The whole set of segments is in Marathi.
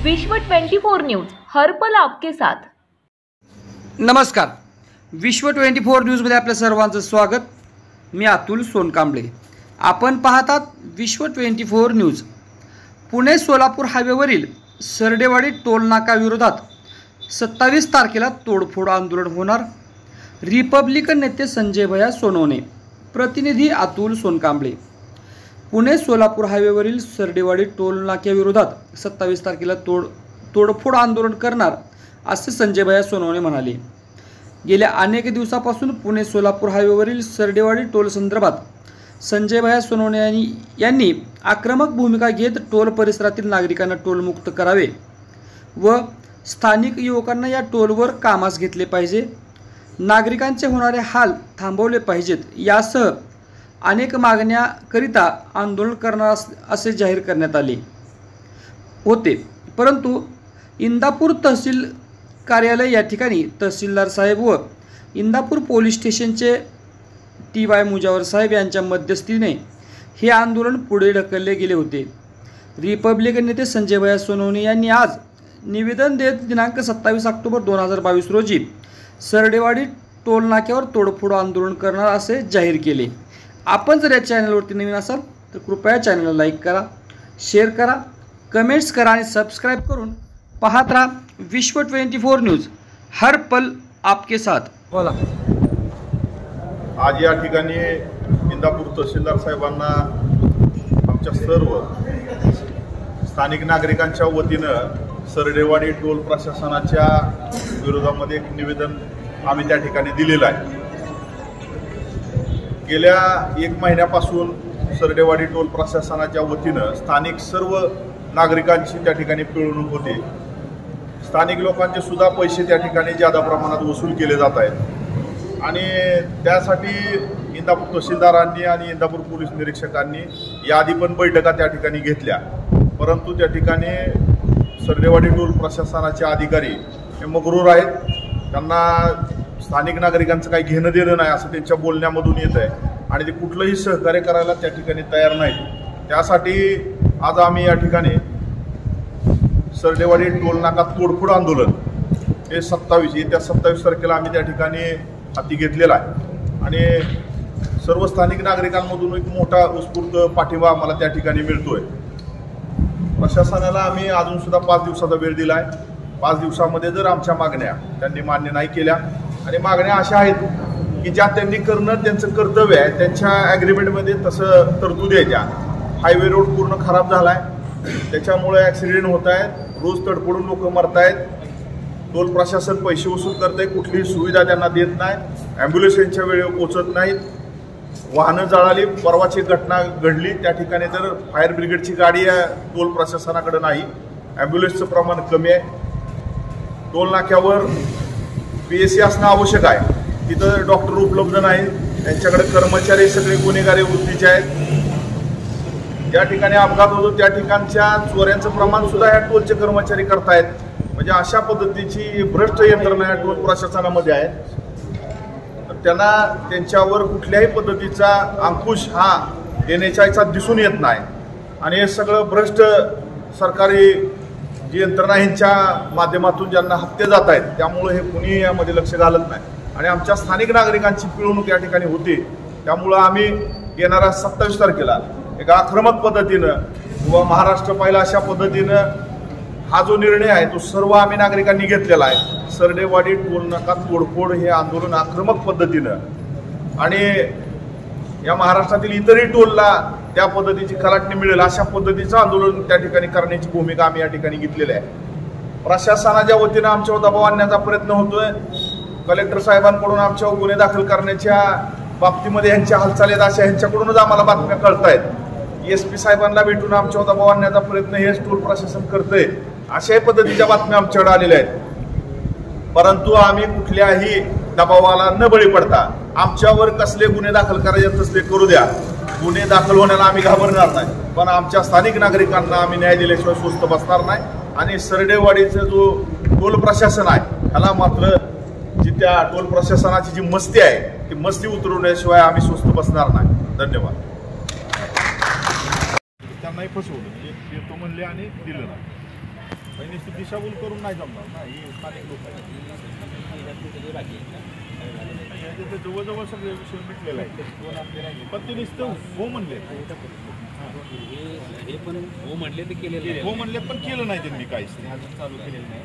विश्व 24 न्यूज हर पल आपके साथ। नमस्कार, विश्व 24 न्यूजमध्ये आपल्या सर्वांचं स्वागत। मी अतुल सोनकांबळे। आपण पाहतात विश्व 24 न्यूज। पुणे सोलापूर हायवेवरील सरडेवाडी टोल नाका विरोधात 27 तारखेला तोडफोड आंदोलन होणार। रिपब्लिकन नेते संजय भैया सोनवणे, प्रतिनिधी अतुल सोनकांबळे। पुणे सोलापूर हायवेवरील सरडेवाडी टोल नाक्याविरोधात 27 तारखेला तोडफोड आंदोलन करणार असे संजय भैया सोनवणे म्हणाले। गेल्या अनेक दिवसापासून पुणे सोलापूर हायवेवरील सरडेवाडी टोल संदर्भात संजय भैया सोनवणे यांनी आक्रमक भूमिका घेत टोल परिसरातील नागरिकांना टोलमुक्त करावे व स्थानिक युवकांना या टोलवर कामास घेतले पाहिजे, नागरिकांचे होणारे हाल थांबवले पाहिजेत यासह अनेक मागण्याकरिता आंदोलन करणार असे जाहीर करण्यात आले होते। परंतु इंदापूर तहसील कार्यालय या ठिकाणी तहसीलदार साहेब व इंदापूर पोलीस स्टेशनचे TY मुजावर साहेब यांच्या मध्यस्थीने हे आंदोलन पुढे ढकलले गेले होते। रिपब्लिकन नेते संजय भैया सोनवणे यांनी आज निवेदन देत दिनांक 27 ऑक्टोबर 2022 रोजी सरडेवाडी टोल नाक्यावर तोडफोड आंदोलन करणार असे जाहीर केले। आपण जर या चॅनलवरती नवीन असाल तर कृपया चॅनलला लाईक करा, शेअर करा, कमेंट्स करा आणि सबस्क्राइब करून पाहत राहा विश्व 24 न्यूज हर पल आपके साथ। बोला। आज या ठिकाणी इंदापूर तहसीलदार साहेबांना आमच्या सर्व स्थानिक नागरिकांच्या वतीनं सरडेवाडी टोल प्रशासनाच्या विरोधामध्ये एक निवेदन आम्ही त्या ठिकाणी दिलेलं आहे। गेल्या 1 महिन्यापासून सरडेवाडी टोल प्रशासनाच्या वतीनं स्थानिक सर्व नागरिकांची त्या ठिकाणी पिळवणूक होते। स्थानिक लोकांचे सुद्धा पैसे त्या ठिकाणी जादा प्रमाणात वसूल केले जात आहेत आणि त्यासाठी इंदापूर तहसीलदारांनी आणि इंदापूर पोलीस निरीक्षकांनी याआधी पण बैठका त्या ठिकाणी घेतल्या, परंतु त्या ठिकाणी सरडेवाडी टोल प्रशासनाचे अधिकारी हे मग्रूर आहेत। त्यांना स्थानिक नागरिकांचं काही घेणं देणं नाही असं त्यांच्या बोलण्यामधून येत आहे आणि ते कुठलंही सहकार्य करायला त्या ठिकाणी तयार नाहीत। त्यासाठी आज आम्ही या ठिकाणी सरडेवाडी टोल नाका तोडफोड आंदोलन हे येत्या 27 तारखेला आम्ही त्या ठिकाणी हाती घेतलेला आहे आणि सर्व स्थानिक नागरिकांमधून एक मोठा उत्स्फूर्त पाठिंबा आम्हाला त्या ठिकाणी मिळतोय। प्रशासनाला आम्ही अजून सुद्धा 5 दिवसाचा वेळ दिला आहे। 5 दिवसामध्ये जर आमच्या मागण्या त्यांनी मान्य नाही केल्या आणि मागण्या अशा आहेत की ज्या त्यांनी करणं त्यांचं कर्तव्य आहे, त्यांच्या ॲग्रीमेंटमध्ये तसं तरतूद द्यायच्या। हायवे रोड पूर्ण खराब झाला आहे, त्याच्यामुळे ॲक्सिडेंट होत आहेत, रोज तडफडून लोक मरत आहेत, टोल प्रशासन पैसे वसूल करत आहे, कुठलीही सुविधा त्यांना देत नाही, ॲम्ब्युलन्स यांच्या वेळेवर पोचत नाहीत, वाहनं जळाली। परवाची घटना घडली त्या ठिकाणी तर फायर ब्रिगेडची गाडी टोल प्रशासनाकडे नाही, ॲम्ब्युलन्सचं प्रमाण कमी आहे, टोल नाक्यावर PSC असणं आवश्यक आहे, तिथं डॉक्टर उपलब्ध नाही, त्यांच्याकडे कर्मचारी सगळे गुन्हेगारी वृत्तीचे आहेत। ज्या ठिकाणी अपघात होतो त्या ठिकाणच्या चोऱ्यांचं प्रमाण सुद्धा ह्या टोलचे कर्मचारी करतायत। म्हणजे अशा पद्धतीची भ्रष्ट यंत्रणा या टोल प्रशासनामध्ये आहे। त्यांना त्यांच्यावर कुठल्याही पद्धतीचा अंकुश हा देण्याचा दिसून येत नाही आणि हे सगळं भ्रष्ट सरकारी जी यंत्रणा यांच्या माध्यमातून ज्यांना हत्या जात आहेत त्यामुळे हे कुणी यामध्ये लक्ष घालत नाही आणि आमच्या स्थानिक नागरिकांची पिळवणूक या ठिकाणी होते। त्यामुळं आम्ही येणाऱ्या 27 तारखेला एका आक्रमक पद्धतीनं व महाराष्ट्र पहिला अशा पद्धतीनं हा जो निर्णय आहे तो सर्व आम्ही नागरिकांनी घेतलेला आहे। सरडेवाडी टोल नाका तोडफोड हे आंदोलन आक्रमक पद्धतीनं आणि या महाराष्ट्रातील इतरही टोलला त्या पद्धतीची खलाटणी मिळेल अशा पद्धतीचं आंदोलन त्या ठिकाणी करण्याची भूमिका आम्ही या ठिकाणी घेतलेली आहे। प्रशासनाच्या वतीनं आमच्यावर दबाव आणण्याचा प्रयत्न होतोय। कलेक्टर साहेबांकडून आमच्यावर गुन्हे दाखल करण्याच्या बाबतीमध्ये ह्यांच्या हालचाली अशा ह्यांच्याकडूनच आम्हाला बातम्या कळत आहेत। SP साहेबांना भेटून आमच्यावर दबाव आणण्याचा प्रयत्न हे टोल प्रशासन करतंय अशाही पद्धतीच्या बातम्या आमच्याकडे आलेल्या आहेत, परंतु आम्ही कुठल्याही दबावाला न बळी पडता आमच्यावर कसले गुन्हे दाखल करायचे तसले करू द्या, गुन्हे दाखल होण्याला आम्ही घाबरणार नाही, पण आमच्या स्थानिक नागरिकांना आम्ही न्याय दिल्याशिवाय स्वस्थ बसणार नाही आणि सरडेवाडीचं जो टोल प्रशासन आहे त्याला मात्र जी त्या टोल प्रशासनाची जी मस्ती आहे ती मस्ती उतरवण्याशिवाय आम्ही स्वस्थ बसणार नाही। धन्यवाद। त्यांनाही फसवलं, देतो म्हणले आणि दिलं नाही। नुसती दिशाभूल करून नाही जमणार ना, ही स्थानिक लोक आहेत. जवळजवळ सगळे विषय मिटलेला आहे, पण ते नुसतं हो म्हणले, हे पण हो म्हणले ते केलेलं हो म्हणले पण केलं नाही त्यांनी काहीच अजून चालू केलेलं नाही.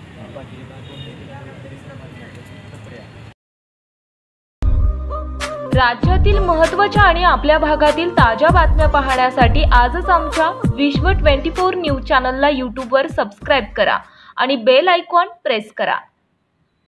राज्यातील महत्त्वाच्या आणि आपल्या भागातील ताज्या बातम्या पाहण्यासाठी आजच आमच्या विश्व 24 न्यूज चॅनलला यूट्यूबवर सबस्क्राईब करा आणि बेल आयकॉन प्रेस करा.